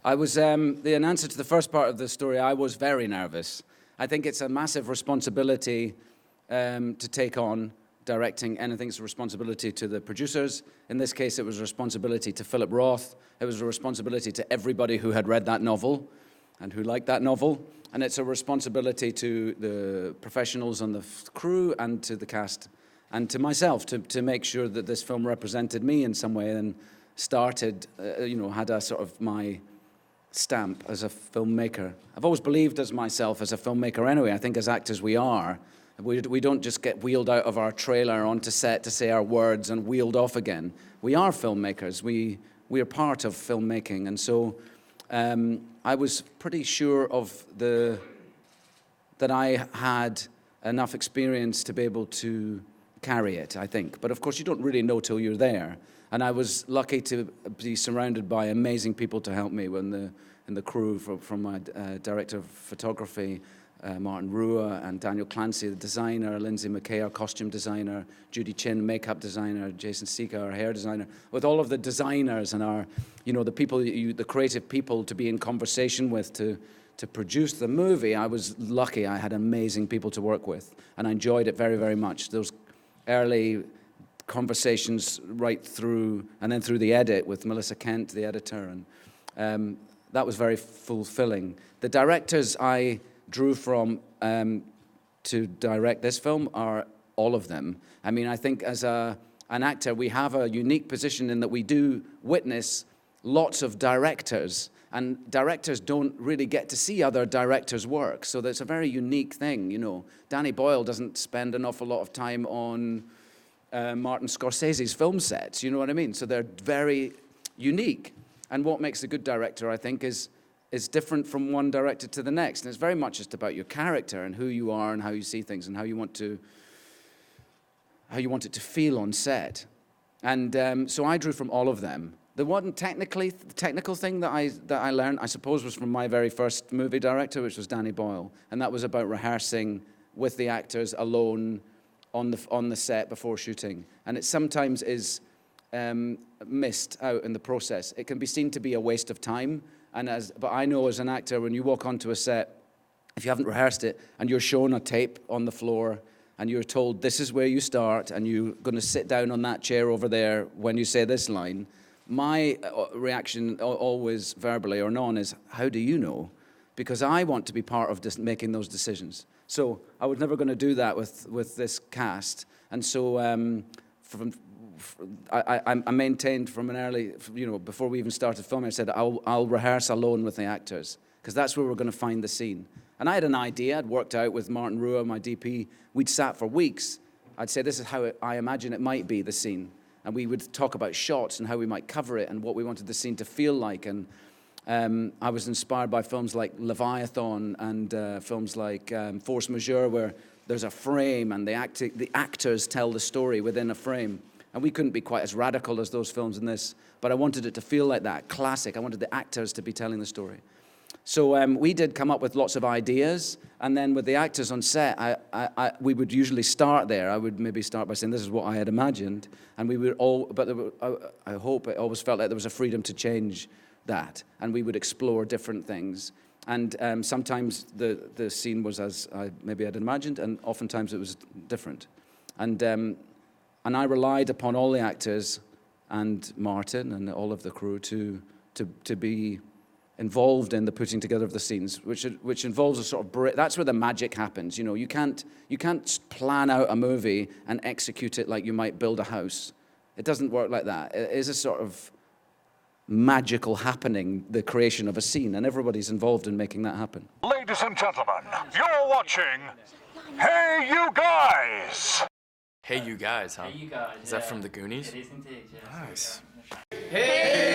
I was, in answer to the first part of the story, I was very nervous. I think it's a massive responsibility to take on. Directing anything is a responsibility to the producers. In this case, it was a responsibility to Philip Roth. It was a responsibility to everybody who had read that novel and who liked that novel. And it's a responsibility to the professionals on the crew and to the cast and to myself to make sure that this film represented me in some way and started, had a sort of my stamp as a filmmaker. I've always believed as myself as a filmmaker anyway. I think as actors we are. We don't just get wheeled out of our trailer onto set to say our words and wheeled off again. We are filmmakers. We are part of filmmaking. And so I was pretty sure of that I had enough experience to be able to carry it, I think. But of course, you don't really know till you're there. And I was lucky to be surrounded by amazing people to help me in the crew, from my director of photography, Martin Rua, and Daniel Clancy, the designer, Lindsay McKay, our costume designer, Judy Chin, makeup designer, Jason Sika, our hair designer, with all of the designers and our, the people, the creative people to be in conversation with to produce the movie. I was lucky. I had amazing people to work with, and I enjoyed it very, very much. Those early conversations right through, and then through the edit with Melissa Kent, the editor, and that was very fulfilling. The directors I drew from to direct this film are all of them. I mean, I think as an actor, we have a unique position in that we do witness lots of directors, and directors don't really get to see other directors' work. So that's a very unique thing, Danny Boyle doesn't spend an awful lot of time on Martin Scorsese's film sets, you know what I mean? So they're very unique. And what makes a good director, I think, is different from one director to the next. And it's very much just about your character and who you are and how you see things and how you want it to feel on set. And so I drew from all of them. The one technical thing that I learned, I suppose, was from my very first movie director, which was Danny Boyle. And that was about rehearsing with the actors alone on the set before shooting. And it sometimes is missed out in the process. It can be seen to be a waste of time. But I know as an actor, when you walk onto a set, if you haven't rehearsed it, and you're shown a tape on the floor, and you're told this is where you start, and you're going to sit down on that chair over there when you say this line, my reaction, always verbally or non, is, how do you know? Because I want to be part of making those decisions. So I was never going to do that with this cast. And so I maintained from an early, before we even started filming, I said, I'll rehearse alone with the actors, because that's where we're going to find the scene. And I had an idea. I'd worked out with Martin Rua, my DP. We'd sat for weeks. I'd say, this is how I imagine it might be, the scene. And we would talk about shots and how we might cover it and what we wanted the scene to feel like. And I was inspired by films like Leviathan and films like Force Majeure, where there's a frame and the actors tell the story within a frame. And we couldn't be quite as radical as those films in this, but I wanted it to feel like that, classic. I wanted the actors to be telling the story. So we did come up with lots of ideas, and then with the actors on set, we would usually start there. I would maybe start by saying, this is what I had imagined, and we would I hope it always felt like there was a freedom to change that, and we would explore different things. And sometimes the scene was as maybe I'd imagined, and oftentimes it was different. And I relied upon all the actors and Martin and all of the crew to be involved in the putting together of the scenes, which involves a sort of that's where the magic happens. You can't plan out a movie and execute it like you might build a house. It doesn't work like that. It is a sort of magical happening, the creation of a scene, and everybody's involved in making that happen. Ladies and gentlemen, you're watching Hey You Guys! Hey You Guys, huh? Hey You Guys. Is that from the Goonies? It is indeed, yes. Nice. Hey!